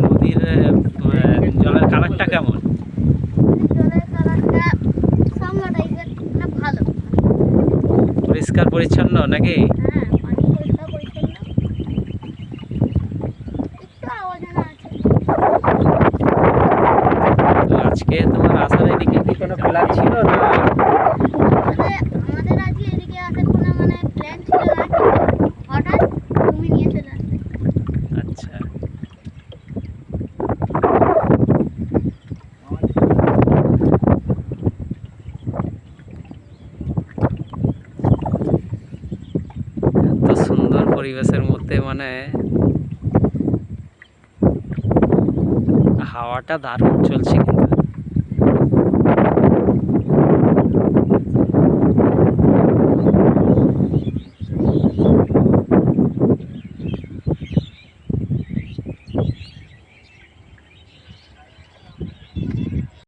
নদীর জলের কালারটা কেমন? পরিষ্কার পরিচ্ছন্ন নাকি? তো আজকে তোমার আসার এদিকে কি কোনো প্ল্যান ছিল না? আচ্ছা, এত সুন্দর পরিবেশের মধ্যে মানে হাওয়াটা দারুণ চলছে কিন্তু।